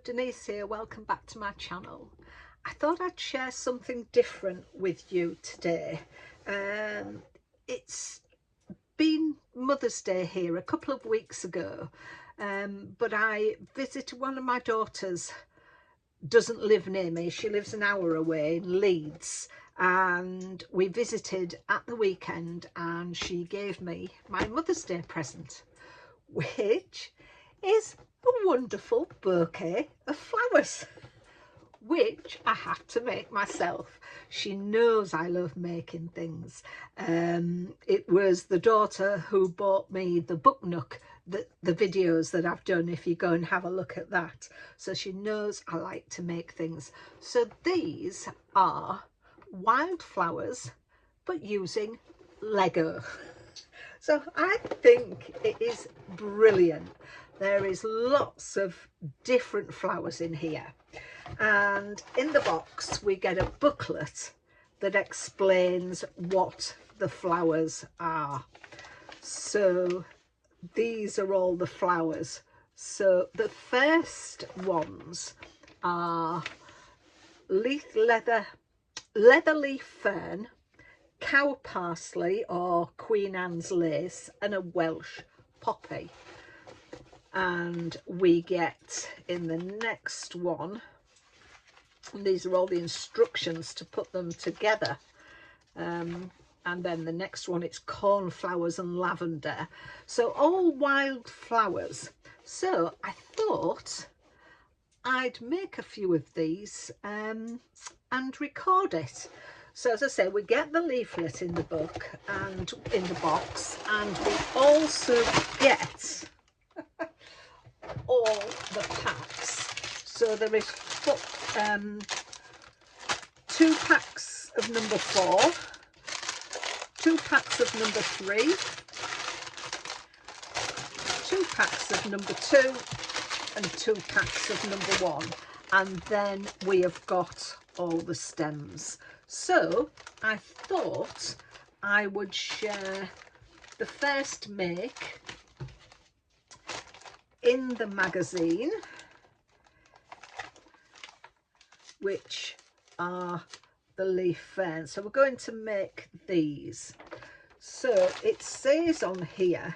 Denise here, welcome back to my channel. I thought I'd share something different with you today. It's been Mother's Day here a couple of weeks ago, but I visited one of my daughters. Doesn't live near me, she lives an hour away in Leeds, and we visited at the weekend and she gave me my Mother's Day present, which is a wonderful bouquet of flowers, which I had to make myself. She knows I love making things. It was the daughter who bought me the Book Nook, the videos that I've done, if you go and have a look at that. So she knows I like to make things. So these are wildflowers, but using Lego. So I think it is brilliant. There is lots of different flowers in here, and in the box we get a booklet that explains what the flowers are. So these are all the flowers. So the first ones are leather leaf fern, cow parsley or Queen Anne's lace, and a Welsh poppy. And we get in the next one, and these are all the instructions to put them together, and then the next one, it's cornflowers and lavender. So all wild flowers. So I thought I'd make a few of these and record it. So as I say, we get the leaflet in the book and in the box, and we also get all the packs. So there is 2 packs of number 4, 2 packs of number 3, 2 packs of number 2, and 2 packs of number 1, and then we have got all the stems. So I thought I would share the first make in the magazine, which are the leaf ferns. So we're going to make these. So it says on here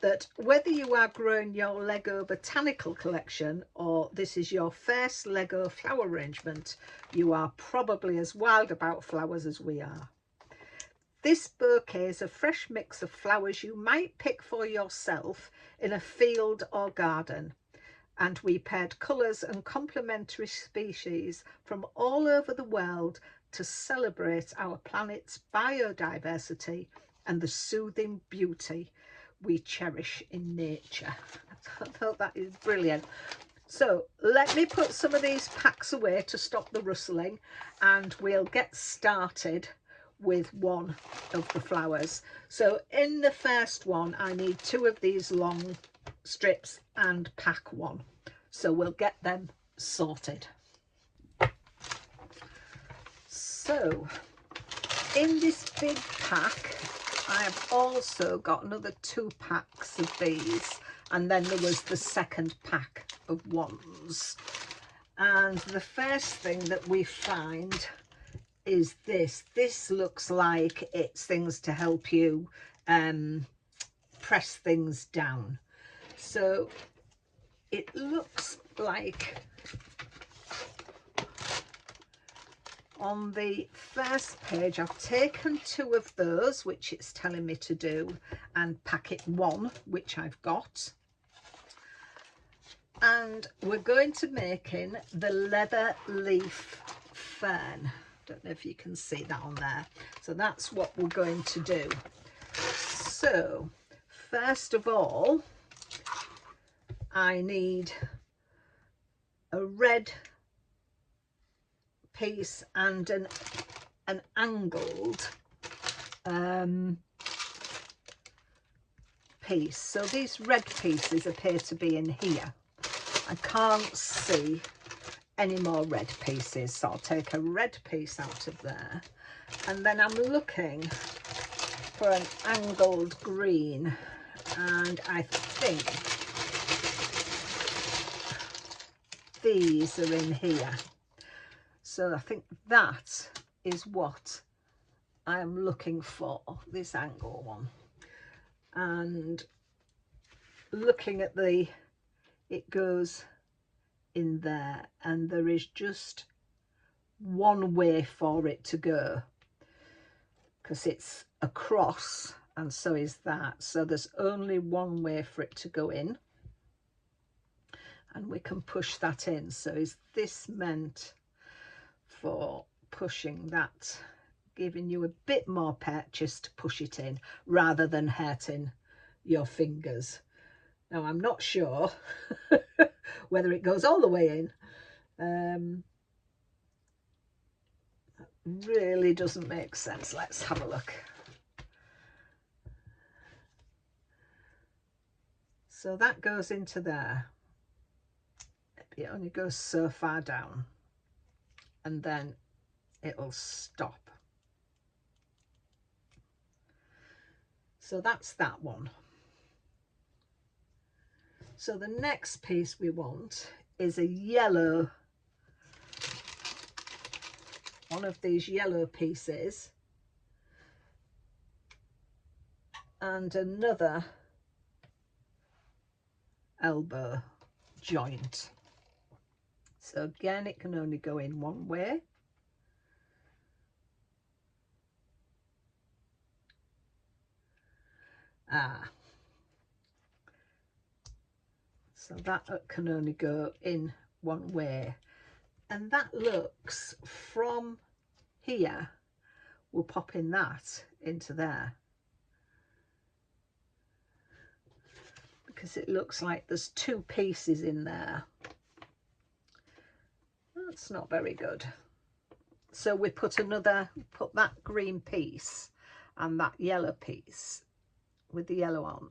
that whether you are growing your Lego botanical collection or this is your first Lego flower arrangement, you are probably as wild about flowers as we are. This bouquet is a fresh mix of flowers you might pick for yourself in a field or garden, and we paired colours and complementary species from all over the world to celebrate our planet's biodiversity and the soothing beauty we cherish in nature. I thought that is brilliant. So let me put some of these packs away to stop the rustling, and we'll get started with one of the flowers. So in the first one I need 2 of these long strips and pack 1. So we'll get them sorted. So in this big pack I have also got another 2 packs of these, and then there was the second pack of ones. And the first thing that we find is this. This looks like it's things to help you press things down. So it looks like on the first page I've taken 2 of those, which it's telling me to do, and packet 1, which I've got. And we're going to make in the leather leaf fern. Don't know if you can see that on there. So that's what we're going to do. So first of all, I need a red piece and an angled piece. So these red pieces appear to be in here. I can't see any more red pieces, so I'll take a red piece out of there, and then I'm looking for an angled green, and I think these are in here. So I think that is what I'm looking for, this angle one. And looking at it goes in there, and there is just one way for it to go, because it's across and so is that, so there's only one way for it to go in, and we can push that in. So is this meant for pushing that, giving you a bit more purchase to push it in rather than hurting your fingers? Now I'm not sure whether it goes all the way in. That really doesn't make sense. Let's have a look. So that goes into there. It only goes so far down, and then it'll stop. So that's that one. So the next piece we want is a yellow, one of these yellow pieces, and another elbow joint. So again, it can only go in one way. So that can only go in one way, and that looks from here, we'll pop in that into there, because it looks like there's two pieces in there. That's not very good. So we put that green piece and that yellow piece with the yellow on,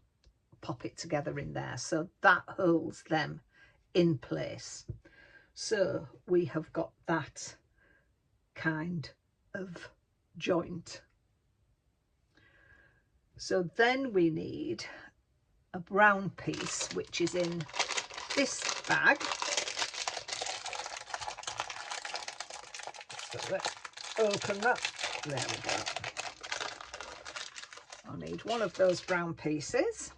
pop it together in there, so that holds them in place. So we have got that kind of joint. So then we need a brown piece, which is in this bag. So let's open that. There we go. I need one of those brown pieces,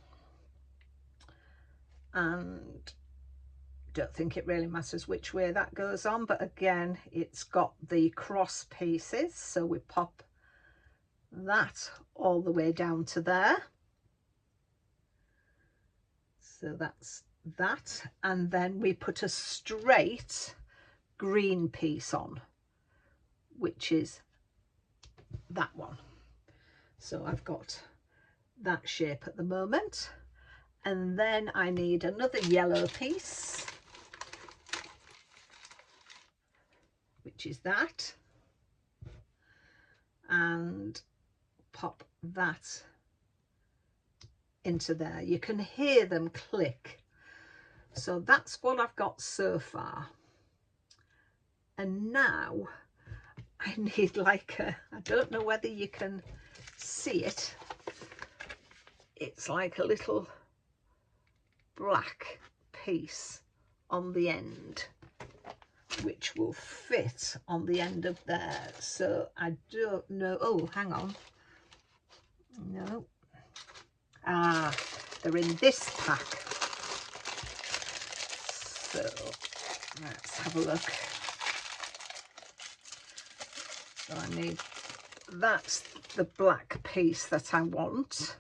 and don't think it really matters which way that goes on, but again, it's got the cross pieces, so we pop that all the way down to there. So that's that, and then we put a straight green piece on, which is that one. So I've got that shape at the moment, and then I need another yellow piece, which is that, and pop that into there. You can hear them click. So that's what I've got so far, and now I need like a, I don't know whether you can see it, it's like a little black piece on the end, which will fit on the end of there. So I don't know, oh hang on, no, they're in this pack. So let's have a look. So I need, that's the black piece that I want,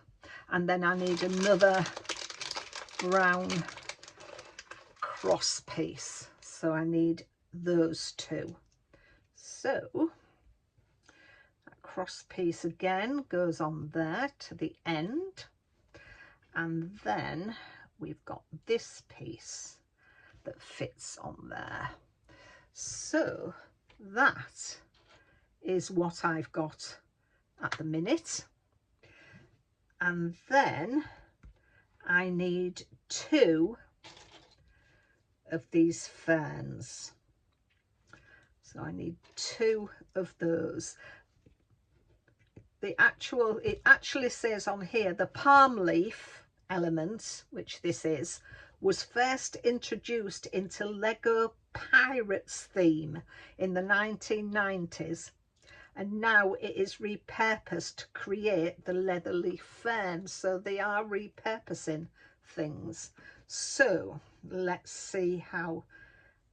and then I need another brown cross piece, so I need those two. So that cross piece again goes on there to the end, and then we've got this piece that fits on there. So that is what I've got at the minute, and then I need two of these ferns. So I need two of those. It actually says on here the palm leaf element, which this is, was first introduced into Lego pirates theme in the 1990s, and now it is repurposed to create the leather leaf fern. So they are repurposing things. So let's see how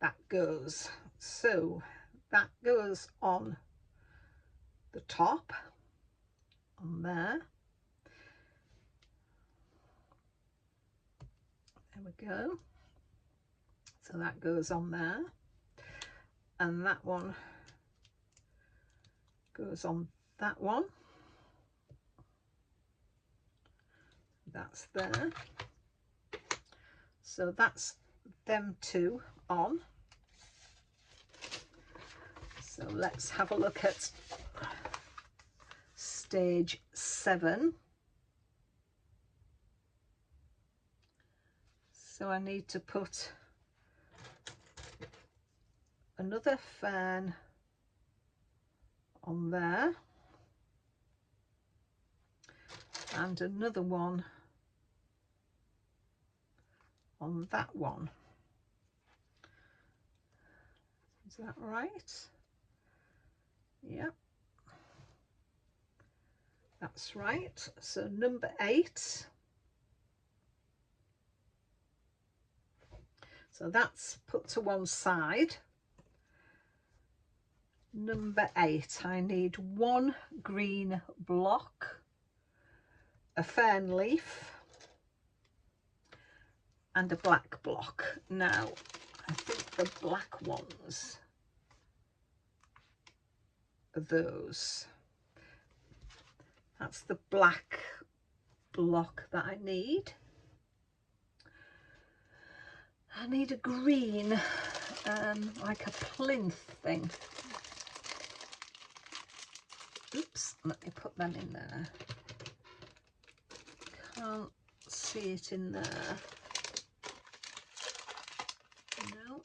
that goes. So that goes on the top, on there. There we go. So that goes on there, and that one goes on that one. That's there. So that's them two on. So let's have a look at stage 7. So I need to put another fern on there and another one on that one. Is that right? Yep, that's right. So number 8. So that's put to one side. Number 8, I need 1 green block, a fern leaf, and a black block. Now, I think the black ones are those. That's the black block that I need. I need a green, like a plinth thing. Oops, let me put them in there. Can't see it in there. No.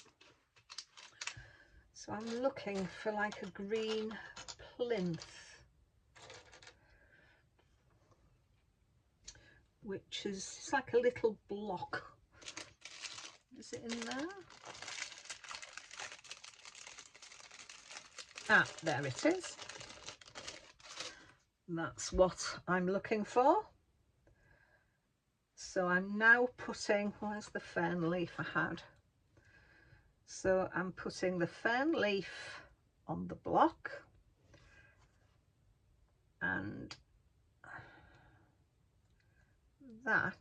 So I'm looking for like a green plinth, which is, it's like a little block. Is it in there? Ah, there it is. That's what I'm looking for. So I'm now putting, where's the fern leaf I had? So I'm putting the fern leaf on the block, and that,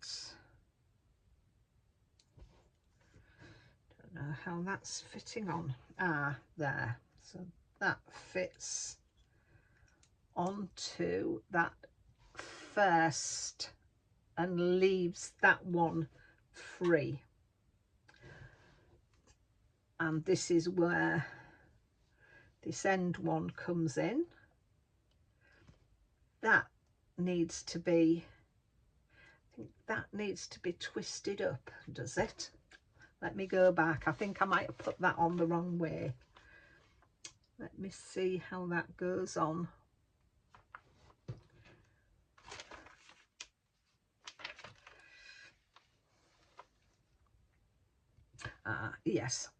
don't know how that's fitting on. Ah, there. So that fits onto that first and leaves that one free. And this is where this end one comes in. That needs to be, I think that needs to be twisted up, does it? Let me go back. I think I might have put that on the wrong way. Let me see how that goes on. Yes,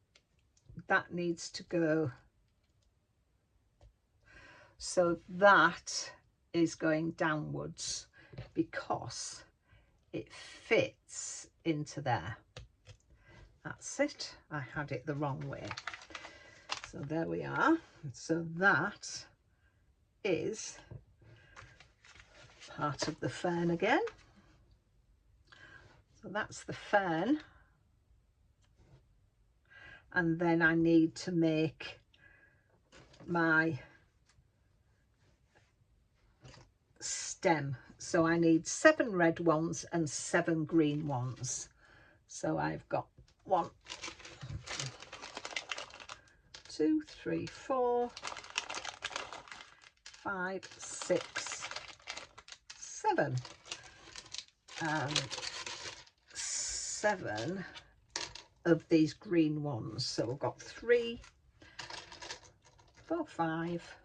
that needs to go. So that is going downwards because it fits into there. That's it. I had it the wrong way. So there we are. So that is part of the fern again. So that's the fern. And then I need to make my stem. So I need 7 red ones and 7 green ones. So I've got 1, 2, 3, 4, 5, 6, 7. And 7 of these green ones. So I've got 3, 4, 5,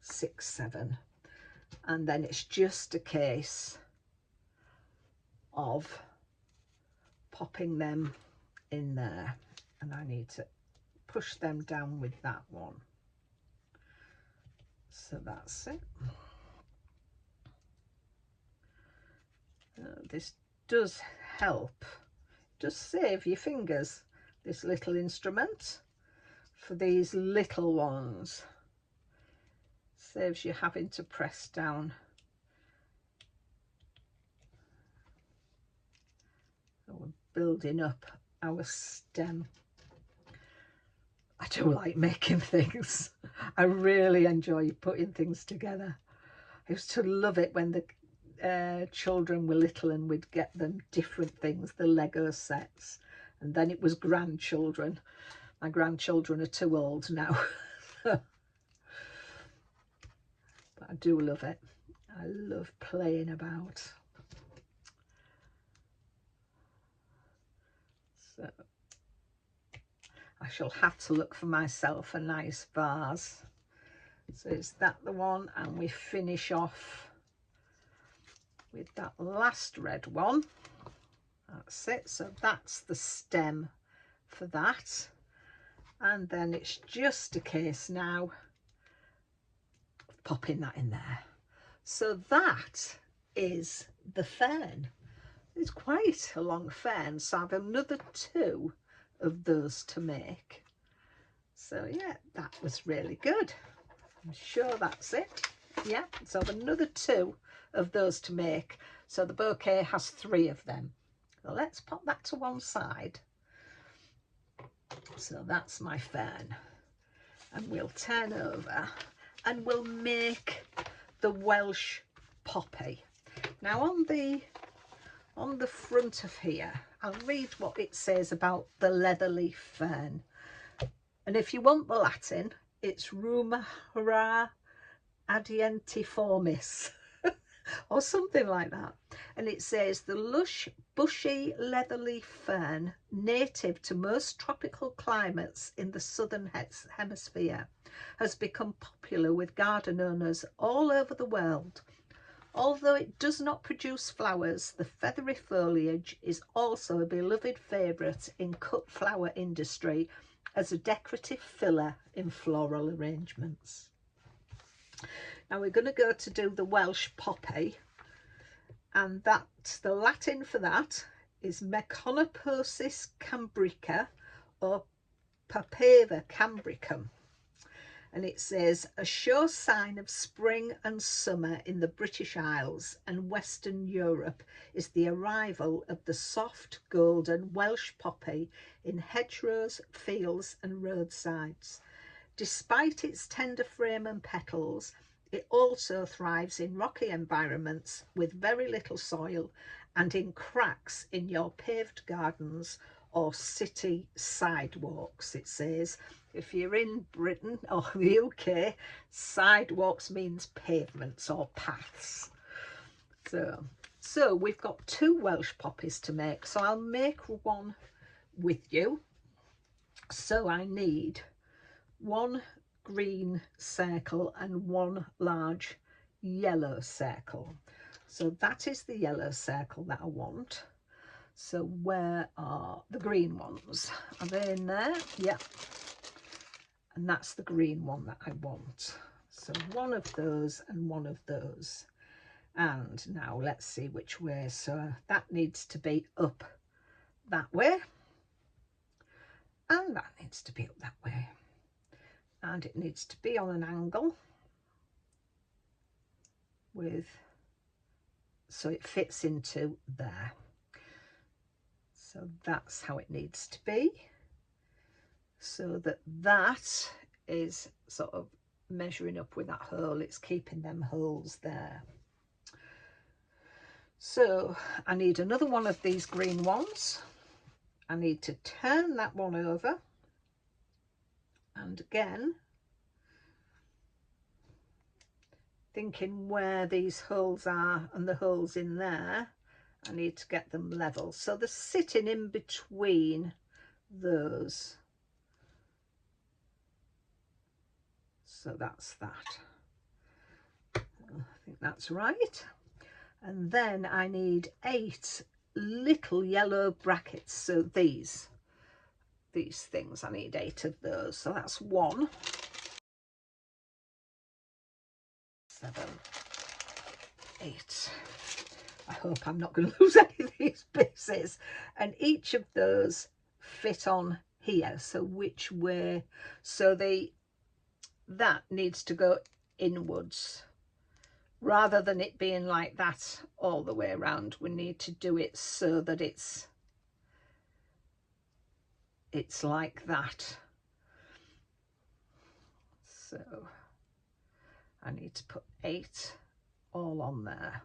6, 7. And then it's just a case of popping them in there. And I need to push them down with that one. So that's it. This does help, does save your fingers, this little instrument, for these little ones. Saves you having to press down. So we're building up our stem. I do like making things. I really enjoy putting things together. I used to love it when the children were little and we'd get them different things, the Lego sets, and then it was grandchildren. My grandchildren are too old now. But I do love it. I love playing about. So I shall have to look for myself a nice vase. So is that the one? And we finish off with that last red one. That's it. So that's the stem for that. And then it's just a case now of popping that in there. So that is the fern. It's quite a long fern, so I have another 2 of those to make. So yeah, that was really good. I'm sure that's it. Yeah, so I have another 2 of those to make. So the bouquet has 3 of them. So let's pop that to one side. So that's my fern. And we'll turn over and we'll make the Welsh poppy. Now on the front of here, I'll read what it says about the leatherleaf fern. And if you want the Latin, it's Rumara adientiformis or something like that. And it says the lush, bushy leatherleaf fern, native to most tropical climates in the southern hemisphere, has become popular with garden owners all over the world. Although it does not produce flowers, the feathery foliage is also a beloved favourite in cut flower industry as a decorative filler in floral arrangements. Now we're going to go to do the Welsh poppy, and that's the Latin for that is Meconopsis cambrica or Papaver cambricum. And it says, a sure sign of spring and summer in the British Isles and Western Europe is the arrival of the soft golden Welsh poppy in hedgerows, fields and roadsides. Despite its tender frame and petals, it also thrives in rocky environments with very little soil and in cracks in your paved gardens or city sidewalks. It says, if you're in Britain or the UK, sidewalks means pavements or paths. So we've got 2 Welsh poppies to make. So I'll make one with you. So I need 1 green circle and 1 large yellow circle. So that is the yellow circle that I want. So where are the green ones? Are they in there? Yeah. And that's the green one that I want. So 1 of those and 1 of those. And now let's see which way. So that needs to be up that way. And that needs to be up that way. And it needs to be on an angle with, so it fits into there. So that's how it needs to be. So that is sort of measuring up with that hole. It's keeping them holes there. So I need another one of these green ones. I need to turn that one over. And again, thinking where these holes are and the holes in there, I need to get them level. So they're sitting in between those. So that's that. I think that's right. And then I need 8 little yellow brackets. So these these things. I need 8 of those, so that's 1, 7, 8. I hope I'm not going to lose any of these pieces. And each of those fit on here. So which way? So that needs to go inwards. Rather than it being like that all the way around, we need to do it so that it's like that. So I need to put 8 all on there.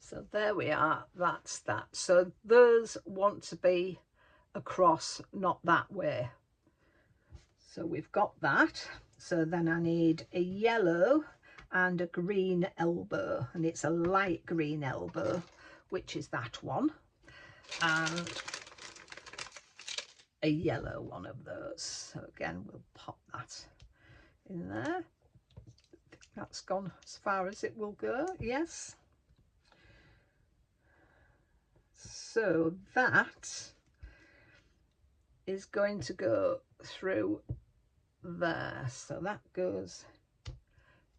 So there we are, that's that. So those want to be across, not that way. So we've got that. So then I need a yellow and a green elbow, and it's a light green elbow, which is that one, and a yellow one of those. So again, we'll pop that in there. That's gone as far as it will go, yes. So that is going to go through there. So that goes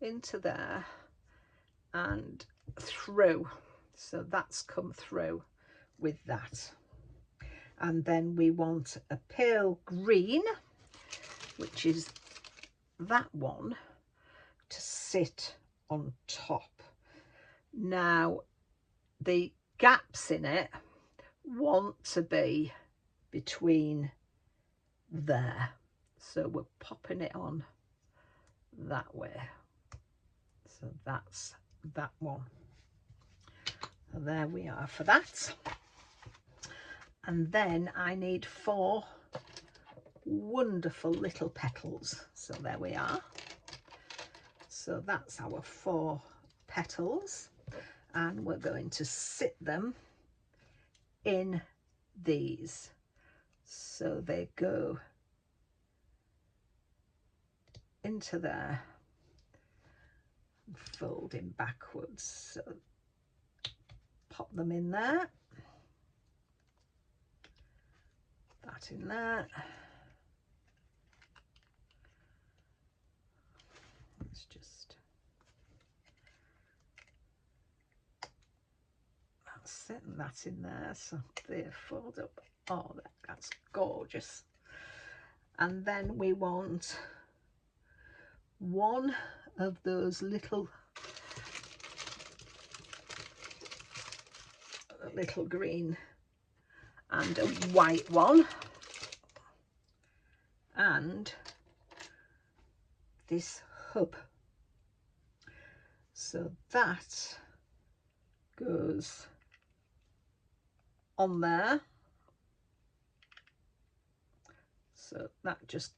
into there and through. So that's come through with that. And then we want a pale green, which is that one, to sit on top. Now the gaps in it want to be between there, so we're popping it on that way. So that's that one. So there we are for that. And then I need 4 wonderful little petals. So there we are. So that's our 4 petals, and we're going to sit them in these. So they go into there, folding backwards. So pop them in there, that in there. Let's just, that's it, and that's in there. So they fold up. Oh, that's gorgeous. And then we want 1 of those little green and a white one, and this hub. So that goes on there. So that just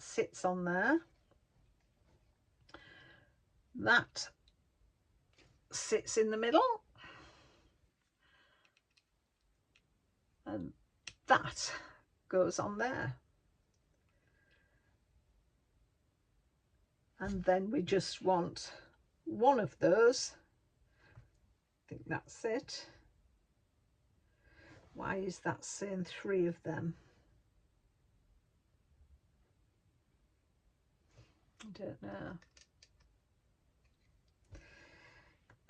sits on there. That sits in the middle. And that goes on there. And then we just want 1 of those. I think that's it. Why is that saying 3 of them? I don't know.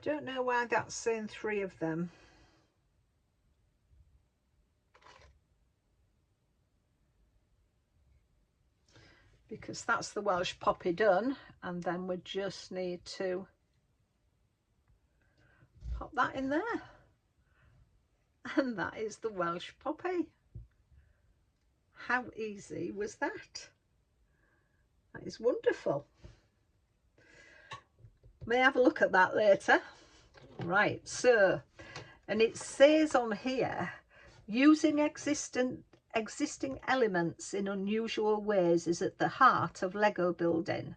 Don't know why that's saying 3 of them. Because that's the Welsh poppy done, and then we just need to pop that in there, and that is the Welsh poppy. How easy was that? That is wonderful. May have a look at that later. Right, so, and it says on here, using existing existing elements in unusual ways is at the heart of Lego building.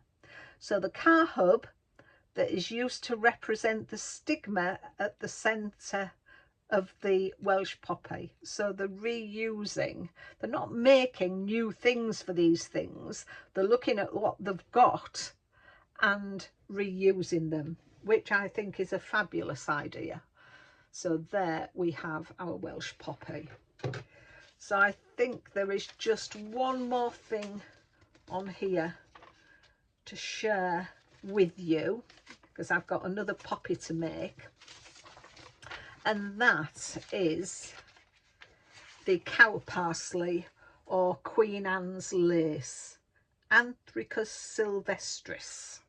So the car hub that is used to represent the stigma at the centre of the Welsh poppy. So they're reusing, they're not making new things for these things, they're looking at what they've got and reusing them, which I think is a fabulous idea. So there we have our Welsh poppy. So I think there is just one more thing on here to share with you, because I've got another poppy to make, and that is the cow parsley or Queen Anne's lace, Anthricus sylvestris.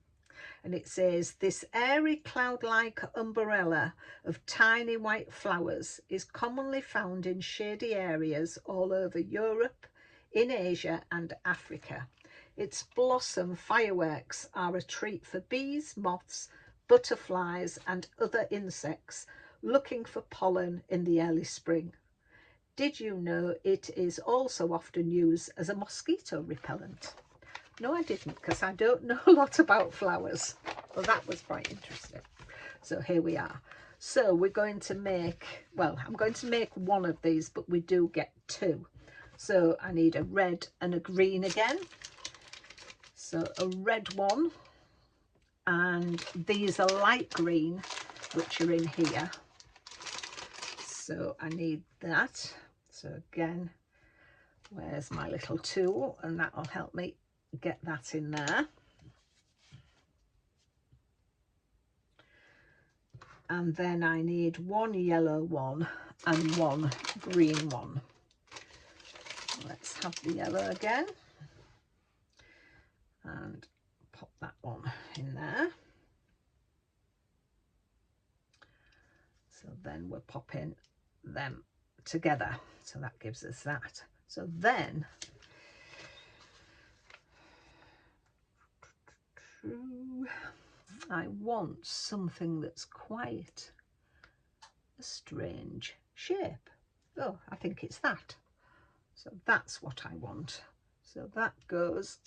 And it says, this airy cloud-like umbrella of tiny white flowers is commonly found in shady areas all over Europe, in Asia and Africa. Its blossom fireworks are a treat for bees, moths, butterflies and other insects looking for pollen in the early spring. Did you know it is also often used as a mosquito repellent? No, I didn't, because I don't know a lot about flowers. Well, that was quite interesting. So here we are. So we're going to make, well, I'm going to make one of these, but we do get two. So I need a red and a green again. So a red one, and these are light green, which are in here. So I need that. So again, where's my little tool? And that will help me get that in there. And then I need one yellow one and one green one. Let's have the yellow again and pop that one in there. So then we're popping them together. So that gives us that. So then I want something that's quite a strange shape. Oh, I think it's that. So that's what I want. So that goes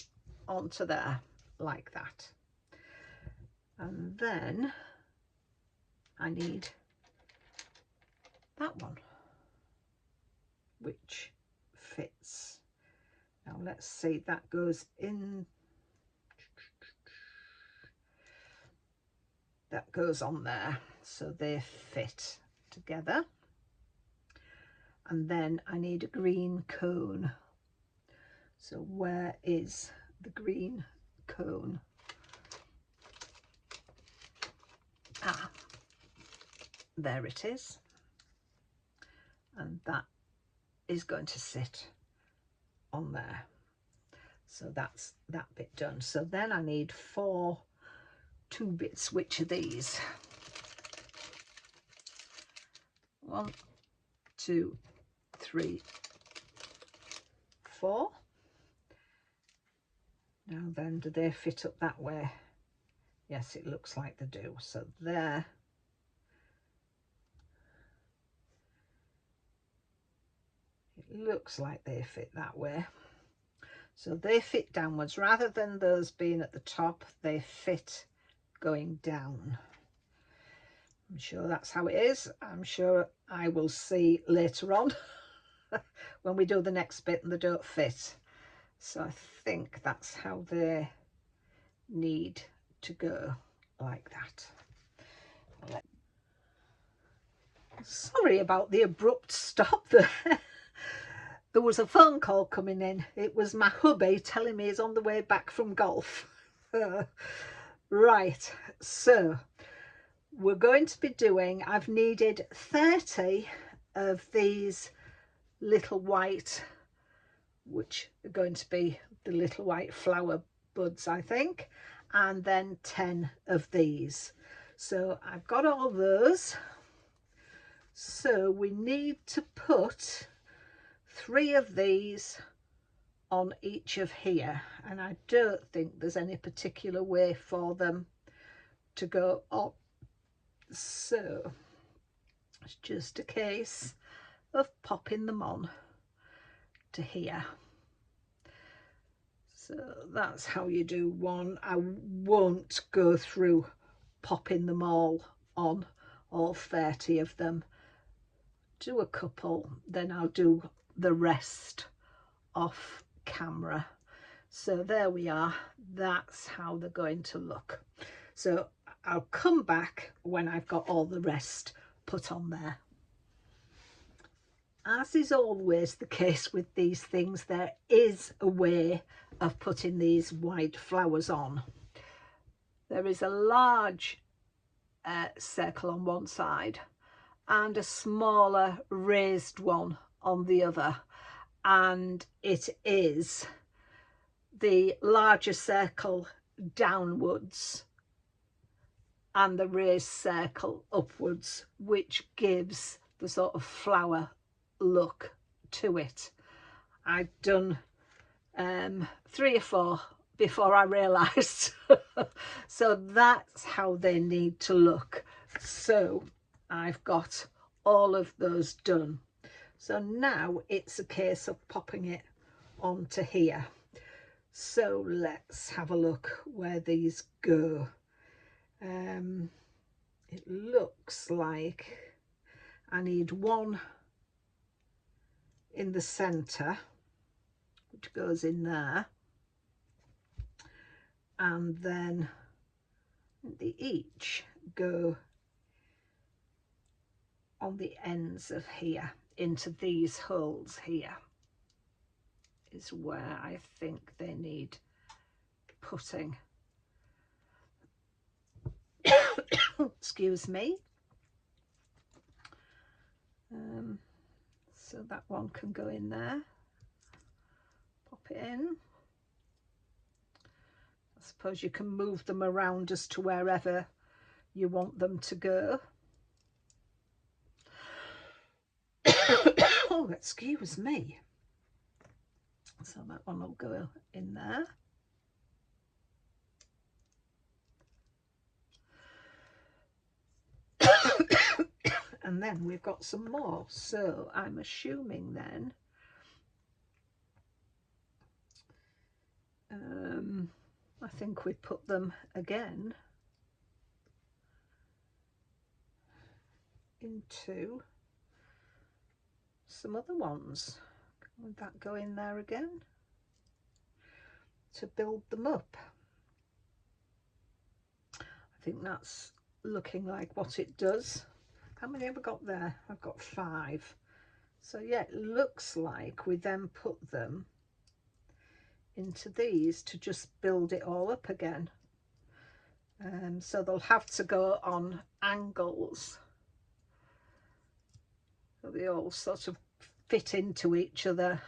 onto there like that. And then I need that one, which fits. Now let's see, that goes in. That goes on there, so they fit together. And then I need a green cone. So where is the green cone? Ah, there it is. And that is going to sit on there. So that's that bit done. So then I need two bits. Which are these? 1, 2, 3, 4. Now then, do they fit up that way? Yes, it looks like they do. So there. It looks like they fit that way. So they fit downwards rather than those being at the top. They fit going down. I'm sure that's how it is. I'm sure I will see later on when we do the next bit and they don't fit. So I think that's how they need to go, like that. Sorry about the abrupt stop there. There was a phone call coming in. It was my hubby telling me he's on the way back from golf. Right, so we're going to be doing, I've needed 30 of these little white, which are going to be the little white flower buds, I think, and then 10 of these. So I've got all those. So we need to put 3 of these on each of here, and I don't think there's any particular way for them to go on. So it's just a case of popping them on to here. So that's how you do one. I won't go through popping them all on, all 30 of them. Do a couple, then I'll do the rest off camera. So there we are, that's how they're going to look. So I'll come back when I've got all the rest put on there. As is always the case with these things, there is a way of putting these white flowers on. There is a large circle on one side and a smaller raised one on the other, and it is the larger circle downwards and the raised circle upwards which gives the sort of flower look to it. I've done 3 or 4 before I realised. So that's how they need to look. So I've got all of those done. So now it's a case of popping it onto here. So let's have a look where these go. It looks like I need one in the centre, which goes in there, and then they each go on the ends of here into these holes. Here is where I think they need putting. Excuse me. So that one can go in there. Pop it in. I suppose you can move them around as to wherever you want them to go. Oh, excuse me. So that one will go in there. And then we've got some more. So I'm assuming then I think we put them again into some other ones. Would that go in there again to build them up? I think that's looking like what it does. How many have I got there? I've got 5. So yeah, it looks like we then put them into these to just build it all up again. So they'll have to go on angles. So they all sort of fit into each other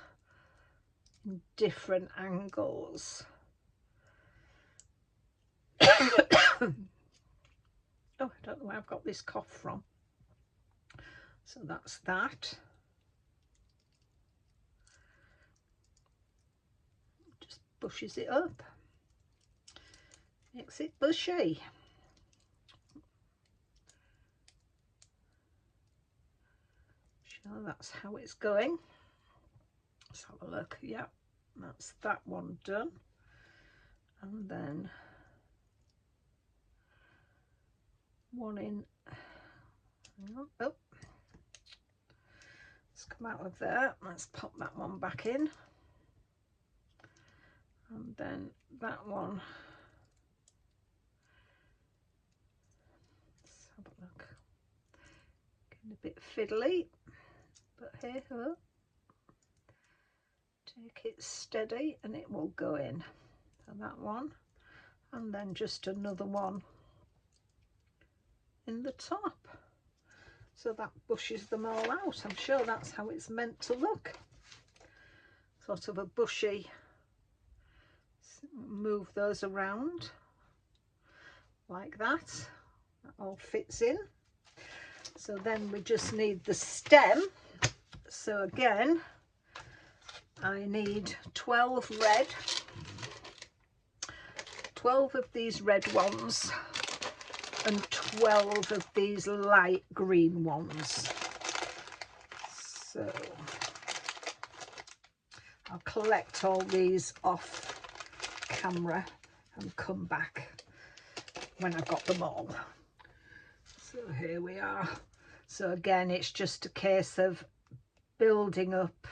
in different angles. Oh, I don't know where I've got this cough from. So that's that. Just bushes it up. Makes it bushy. Sure, that's how it's going. Let's have a look. Yeah, that's that one done. And then one in. Oh, let's come out of there. Let's pop that one back in. And then that one. Let's have a look. Getting a bit fiddly, but here, oh, take it steady and it will go in. So that one, and then just another one in the top. So that bushes them all out. I'm sure that's how it's meant to look. Sort of a bushy. Move those around like that. That all fits in. So then we just need the stem. So again, I need 12 red. 12 of these red ones and 12 of these light green ones. So collect all these off camera and come back when I've got them all. So here we are. So again, it's just a case of building up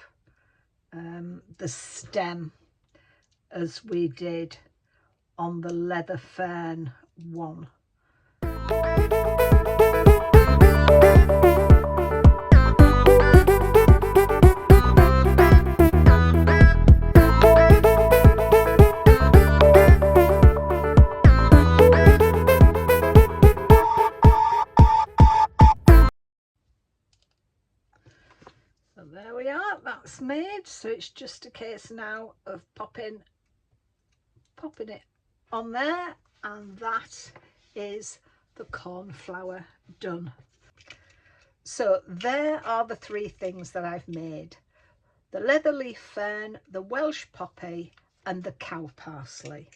the stem as we did on the leather fern one. So there we are, that's made. So it's just a case now of popping it on there, and that is the cornflower done. So there are the three things that I've made: the leather leaf fern, the Welsh poppy, and the cow parsley.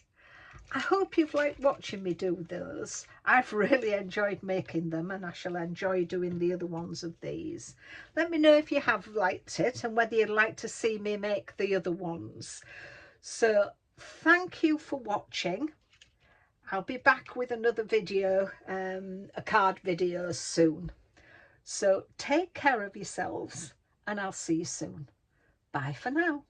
I hope you've liked watching me do those. I've really enjoyed making them, and I shall enjoy doing the other ones of these. Let me know if you have liked it and whether you'd like to see me make the other ones. So thank you for watching. I'll be back with another video, a card video soon. So take care of yourselves, and I'll see you soon. Bye for now.